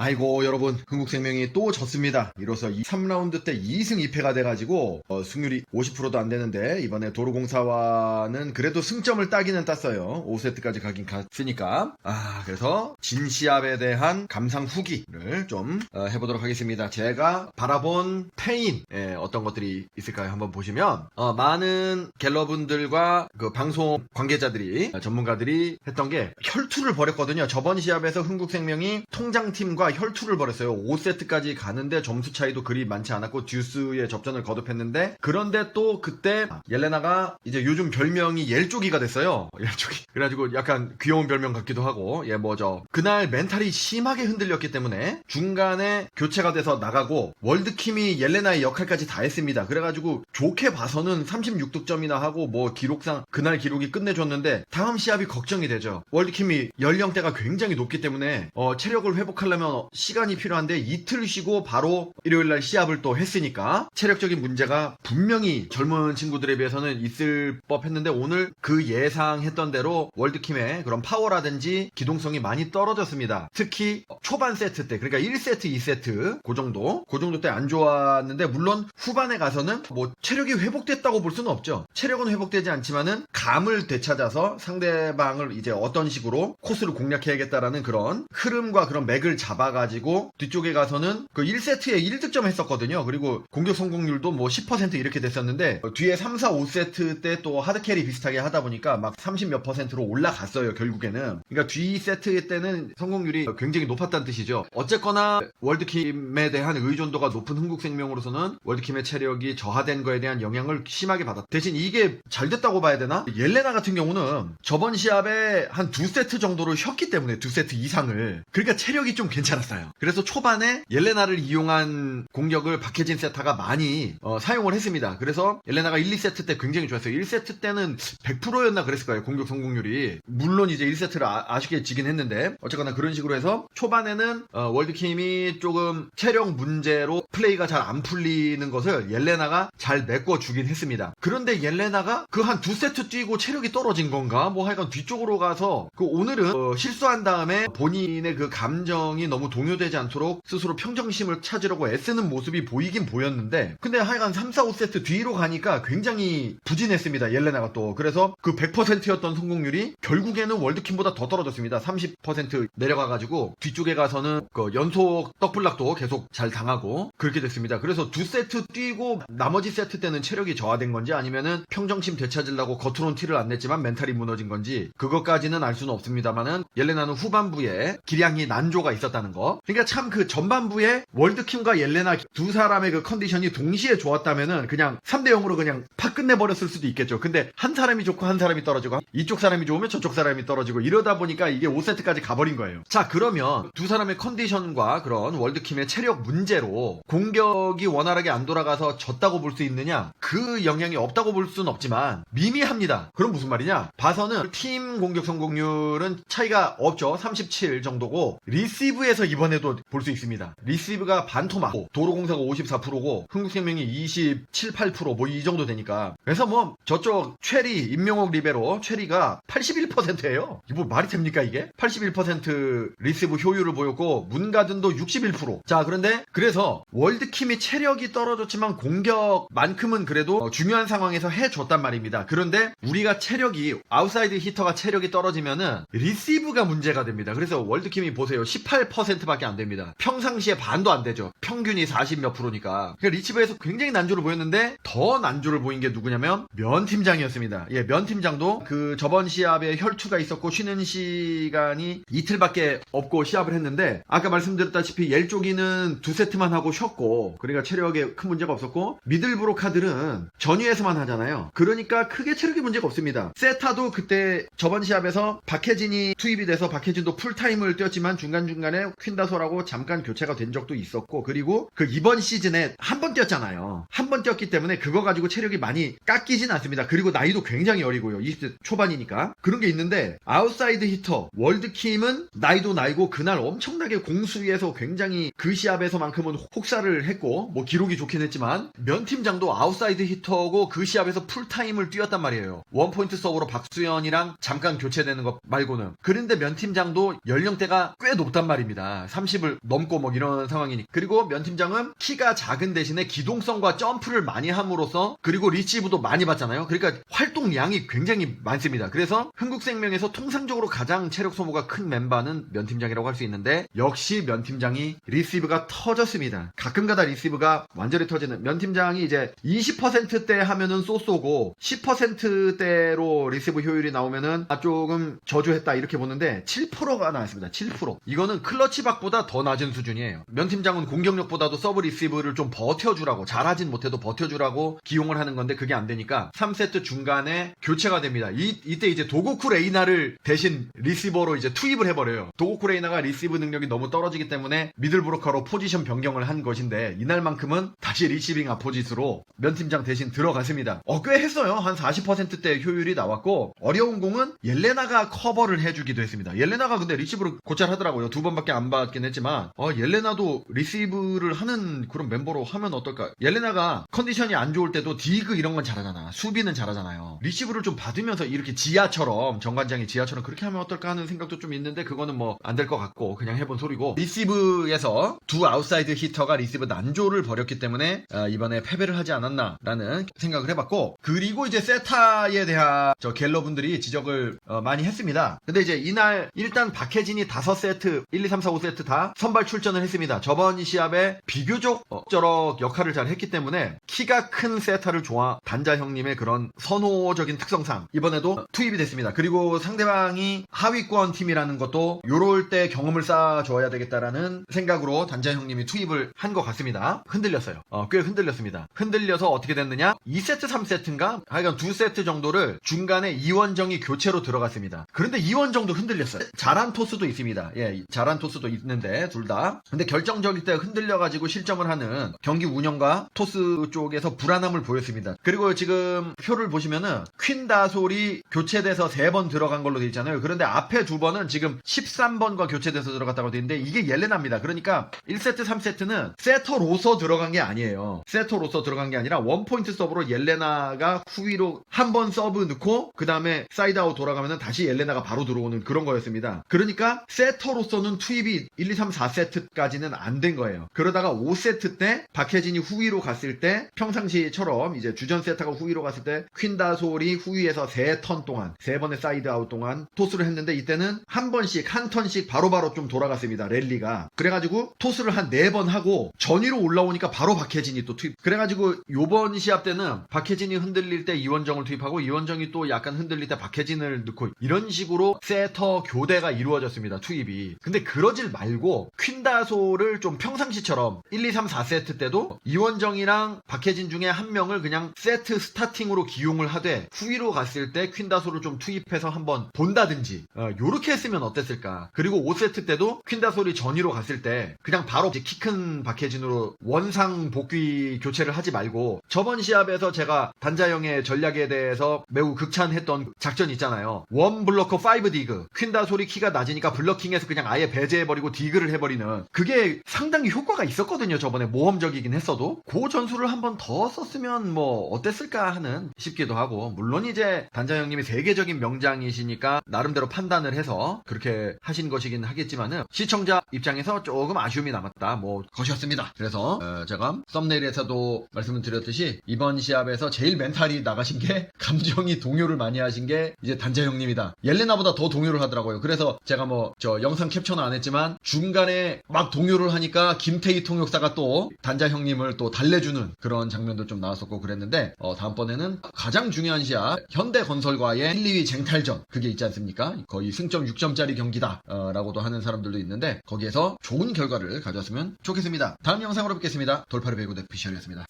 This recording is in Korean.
아이고 여러분, 흥국생명이 또 졌습니다. 이로써 3라운드 때 2승 2패가 돼가지고 승률이 50%도 안 되는데, 이번에 도로공사와는 그래도 승점을 따기는 땄어요. 5세트까지 가긴 갔으니까. 그래서 진 시합에 대한 감상 후기를 좀 해보도록 하겠습니다. 제가 바라본 패인 어떤 것들이 있을까요? 한번 보시면 많은 갤러분들과 그 방송 관계자들이, 전문가들이 했던 게 혈투를 벌였거든요. 저번 시합에서 흥국생명이 통장팀과 혈투를 벌였어요. 5세트까지 가는데 점수 차이도 그리 많지 않았고 듀스의 접전을 거듭했는데, 그런데 또 그때 옐레나가 이제 요즘 별명이 옐쪽이가 됐어요. 옐쪽이. 그래가지고 약간 귀여운 별명 같기도 하고, 그날 멘탈이 심하게 흔들렸기 때문에 중간에 교체가 돼서 나가고, 월드킴이 옐레나의 역할까지 다 했습니다. 그래가지고 좋게 봐서는 36득점이나 하고 뭐 기록상 그날 기록이 끝내줬는데, 다음 시합이 걱정이 되죠. 월드킴이 연령대가 굉장히 높기 때문에 체력을 회복하려면 시간이 필요한데, 이틀 쉬고 바로 일요일날 시합을 또 했으니까 체력적인 문제가 분명히 젊은 친구들에 비해서는 있을 법했는데, 오늘 그 예상했던 대로 월드킴의 그런 파워라든지 기동성이 많이 떨어졌습니다. 특히 초반 세트 때, 그러니까 1세트, 2세트 그 정도 때 안 좋았는데, 물론 후반에 가서는 뭐 체력이 회복됐다고 볼 수는 없죠. 체력은 회복되지 않지만은 감을 되찾아서 상대방을 이제 어떤 식으로 코스를 공략해야겠다라는 그런 흐름과 그런 맥을 잡아가지고 뒤쪽에 가서는 그 1세트에 1득점 했었거든요. 그리고 공격 성공률도 뭐 10% 이렇게 됐었는데, 뒤에 3, 4, 5세트 때 또 하드캐리 비슷하게 하다 보니까 막 30몇 %로 올라갔어요, 결국에는. 그러니까 뒤 세트 때는 성공률이 굉장히 높았다는 뜻이죠. 어쨌거나 월드킴에 대한 의존도가 높은 흥국생명으로서는 월드킴의 체력이 저하된 거에 대한 영향을 심하게 받았다. 대신 이게 잘 됐다고 봐야 되나? 옐레나 같은 경우는 저번 시합에 한 2세트 정도를 쉬었기 때문에, 2세트 이상을. 그러니까 체력이 좀 괜찮았어요. 그래서 초반에 옐레나를 이용한 공격을 박해진 세타가 많이 사용을 했습니다. 그래서 옐레나가 1, 2세트 때 굉장히 좋았어요. 1세트 때는 100%였나 그랬을 거예요, 공격 성공률이. 물론 이제 1세트를 아쉽게 지긴 했는데, 어쨌거나 그런 식으로 해서 초반에는 월드킴이 조금 체력 문제로 플레이가 잘 안 풀리는 것을 옐레나가 잘 메꿔주긴 했습니다. 그런데 옐레나가 그 한 2세트 뛰고 체력이 떨어진 건가? 뭐 하여간 뒤쪽으로 가서 오늘은 실수한 다음에 본인의 그 감정이 너무 동요되지 않도록 스스로 평정심을 찾으려고 애쓰는 모습이 보이긴 보였는데, 근데 하여간 3, 4, 5세트 뒤로 가니까 굉장히 부진했습니다, 옐레나가 또. 그래서 그 100%였던 성공률이 결국에는 월드킴보다 더 떨어졌습니다. 30% 내려가가지고 뒤쪽에 가서는 그 연속 떡블락도 계속 잘 당하고 그렇게 됐습니다. 그래서 2세트 뛰고 나머지 세트 때는 체력이 저하된 건지, 아니면은 평정심 되찾으려고 겉으로는 티를 안 냈지만 멘탈이 무너진 건지, 그것까지는 알 수는 없습니다만은 옐레나는 후반부에 기량이 난조가 있었다는 거. 그러니까 참 그 전반부에 월드킴과 옐레나 두 사람의 그 컨디션이 동시에 좋았다면은 그냥 3대 0으로 그냥 팍 끝내버렸을 수도 있겠죠. 근데 한 사람이 좋고 한 사람이 떨어지고, 이쪽 사람이 좋으면 저쪽 사람이 떨어지고, 이러다 보니까 이게 5세트까지 가버린 거예요. 자, 그러면 두 사람의 컨디션과 그런 월드킴의 체력 문제로 공격이 원활하게 안 돌아가서 졌다고 볼 수 있느냐? 그 영향이 없다고 볼 수는 없지만 미미합니다. 그럼 무슨 말이냐? 봐서는 팀 공격 성공률은 차이가 없죠. 37 정도고, 리시브에서 이번에도 볼 수 있습니다. 리시브가 반토막, 도로공사가 54%고 흥국생명이 27, 8% 뭐 이 정도 되니까. 그래서 뭐 저쪽 최리, 임명옥 리베로 최리가 81%예요. 이거 뭐 말이 됩니까 이게? 81% 리시브 효율을 보였고, 문가든도 61%. 자, 그런데 그래서 월드킴이 체력이 떨어졌지만 공격만큼은 그래도 중요한 상황에서 해줬단 말입니다. 그런데 우리가 체력이, 아웃사이드 히터가 체력이 떨어지면은 리시브가 문제가 됩니다. 그래서 월드킴이 보세요, 18%밖에 안 됩니다. 평상시에 반도 안 되죠. 평균이 40 몇 %니까. 그러니까 리시브에서 굉장히 난조를 보였는데, 더 난조를 보인 게 누구냐면 면팀장이었습니다. 면팀장도 그 저번 시합에 혈투가 있었고 쉬는 시간이 이틀밖에 없고 시합을 했는데, 아까 말씀드렸다시피 옐쪽이는 2세트만 하고 쉬었고, 그러니까 체력에 큰 문제가 없었고, 미들브로카들은 전위에서만 하잖아요. 그러니까 크게 체력이 문제가 없습니다. 세타도 그때 저번 시합에서 박혜진이 투입이 돼서 박혜진도 풀타임을 뛰었지만 중간중간에 퀸다솔하고 잠깐 교체가 된 적도 있었고, 그리고 그 이번 시즌에 한 번 뛰었잖아요. 한 번 뛰었기 때문에 그거 가지고 체력이 많이 깎이진 않습니다. 그리고 나이도 굉장히 어리고요. 20대 초반이니까. 그런 게 있는데, 아웃사이드 히터 월드킴은 나이도 나이고 그날 엄청나게 공수위에서 굉장히 그 시합에서만큼은 혹사를 했고, 뭐 기록이 좋긴 했지만, 면팀장도 아웃사이드 히터고 그 시합에서 풀타임을 뛰었단 말이에요. 원포인트 서브로 박수현이랑 잠깐 교체되는 것 말고는. 그런데 면팀장도 연령대가 꽤 높단 말입니다. 되니까 30을 넘고 뭐 이런 상황이니까. 그리고 면 팀장은 키가 작은 대신에 기동성과 점프를 많이 함으로써 그리고 리시브도 많이 받잖아요. 그러니까 활동량이 굉장히 많습니다. 그래서 흥국생명에서 통상적으로 가장 체력 소모가 큰 멤버는 면 팀장이라고 할 수 있는데 역시 면 팀장이 리시브가 터졌습니다. 가끔가다 리시브가 완전히 터지는 면 팀장이 이제 20%대 하면은 쏘쏘고 10%대로 리시브 효율이 나오면은 조금 저조했다 이렇게 보는데 7%가 나왔습니다. 7%. 이거는 클러치박보다 더 낮은 수준이에요. 면 팀장은 공격력보다도 서브 리시브를 좀 버텨주라고 잘하진 못해도 버텨주라고 기용을 하는 건데 그게 안 되니까 3세트 중간에 교체가 됩니다. 이때 이제 도고쿠 레이나를 대신 리시버로 이제 투입을 해버려요. 도고쿠 레이나가 리시브 능력이 너무 떨어지기 때문에 미들 브로커로 포지션 변경을 한 것인데 이날만큼은 다시 리시빙 아포짓으로 면 팀장 대신 들어갔습니다. 꽤 했어요. 한 40%대 효율이 나왔고 어려운 공은 옐레나가 커버를 해주기도 했습니다. 옐레나가 근데 리시브를 고찰 하더라고요. 2번밖에 안 받긴 했지만 옐레나도 리시브를 하는 그런 멤버로 하면 어떨까. 옐레나가 컨디션이 안 좋을 때도 디그 이런 건 잘하잖아. 수비는 잘하잖아요. 리시브를 좀 받으면서 이렇게 지하처럼 정관장이 지하처럼 그렇게 하면 어떨까 하는 생각도 좀 있는데 그거는 뭐 안 될 것 같고 그냥 해본 소리고 리시브에서 두 아웃사이드 히터가 리시브 난조를 벌였기 때문에 이번에 패배를 하지 않았나 라는 생각을 해봤고 그리고 이제 세타에 대한 갤러분들이 지적을 많이 했습니다. 근데 이제 이날 일단 박혜진이 5세트 1, 2, 3, 4, 5세트 다 선발 출전을 했습니다. 저번 시합에 비교적 저럭 역할을 잘 했기 때문에 키가 큰 세타를 단자 형님의 그런 선호적인 특성상 이번에도 투입이 됐습니다. 그리고 상대방이 하위권 팀이라는 것도 요럴 때 경험을 쌓아줘야 되겠다라는 생각으로 단자 형님이 투입을 한 것 같습니다. 흔들렸어요. 꽤 흔들렸습니다. 흔들려서 어떻게 됐느냐 2세트 3세트인가 하여간 2세트 정도를 중간에 이원정이 교체로 들어갔습니다. 그런데 이원정도 흔들렸어요. 잘한 토스도 있습니다. 예, 잘한 토스도 있는데 둘 다. 근데 결정적일 때 흔들려가지고 실점을 하는 경기 운영과 토스 쪽에서 불안함을 보였습니다. 그리고 지금 표를 보시면은 퀸다솔이 교체돼서 3번 들어간 걸로 돼 있잖아요. 그런데 앞에 2번은 지금 13번과 교체돼서 들어갔다고 돼 있는데 이게 옐레나입니다. 그러니까 1세트 3세트는 세터로서 들어간 게 아니에요. 세터로서 들어간 게 아니라 원포인트 서브로 옐레나가 후위로 한 번 서브 넣고 그 다음에 사이드아웃 돌아가면은 다시 옐레나가 바로 들어오는 그런 거였습니다. 그러니까 세터로서는 투입이 1, 2, 3, 4세트까지는 안 된 거예요. 그러다가 5세트 때 박혜진이 후위로 갔을 때 평상시처럼 이제 주전 세타가 후위로 갔을 때 퀸다솔이 후위에서 3턴 동안 3번의 사이드아웃 동안 토스를 했는데 이때는 한 번씩 한 턴씩 바로바로 좀 돌아갔습니다. 랠리가. 그래가지고 토스를 한 4번 하고 전위로 올라오니까 바로 박혜진이 또 투입. 그래가지고 요번 시합 때는 박혜진이 흔들릴 때 이원정을 투입하고 이원정이 또 약간 흔들릴 때 박혜진을 넣고 이런 식으로 세터 교대가 이루어졌습니다. 투입이. 근데 그러질 말고 퀸다솔을 좀 평상시처럼 1, 2, 3, 4세트 때도 이원정이랑 박혜진 중에 한 명을 그냥 세트 스타팅으로 기용을 하되 후위로 갔을 때 퀸다솔을 좀 투입해서 한번 본다든지 요렇게 했으면 어땠을까. 그리고 5세트 때도 퀸다솔이 전위로 갔을 때 그냥 바로 키 큰 박혜진으로 원상 복귀 교체를 하지 말고 저번 시합에서 제가 단자형의 전략에 대해서 매우 극찬했던 작전 있잖아요. 원 블러커 5 디그. 퀸다솔이 키가 낮으니까 블러킹해서 그냥 아예 배제해버리고 디그를 해버리는 그게 상당히 효과가 있었거든요. 저번에 모험적이긴 했어도 그 전술을 한번 더 썼으면 뭐 어땠을까 하는 싶기도 하고 물론 이제 단자 형님이 세계적인 명장이시니까 나름대로 판단을 해서 그렇게 하신 것이긴 하겠지만은 시청자 입장에서 조금 아쉬움이 남았다 뭐 것이었습니다. 그래서 제가 썸네일에서도 말씀을 드렸듯이 이번 시합에서 제일 멘탈이 나가신 게 감정이 동요를 많이 하신 게 이제 단자 형님이다. 옐레나보다 더 동요를 하더라고요. 그래서 제가 뭐 영상 캡처는 안 했지만 중간에 막 동요를 하니까 김태희 통역사가 또 단자 형님을 또 달래주는 그런 장면도 좀 나왔었고 그랬는데 다음번에는 가장 중요한 시합 현대건설과의 1, 2위 쟁탈전 그게 있지 않습니까? 거의 승점 6점짜리 경기다 라고도 하는 사람들도 있는데 거기에서 좋은 결과를 가져왔으면 좋겠습니다. 다음 영상으로 뵙겠습니다. 돌파리 배구 대피셜이었습니다.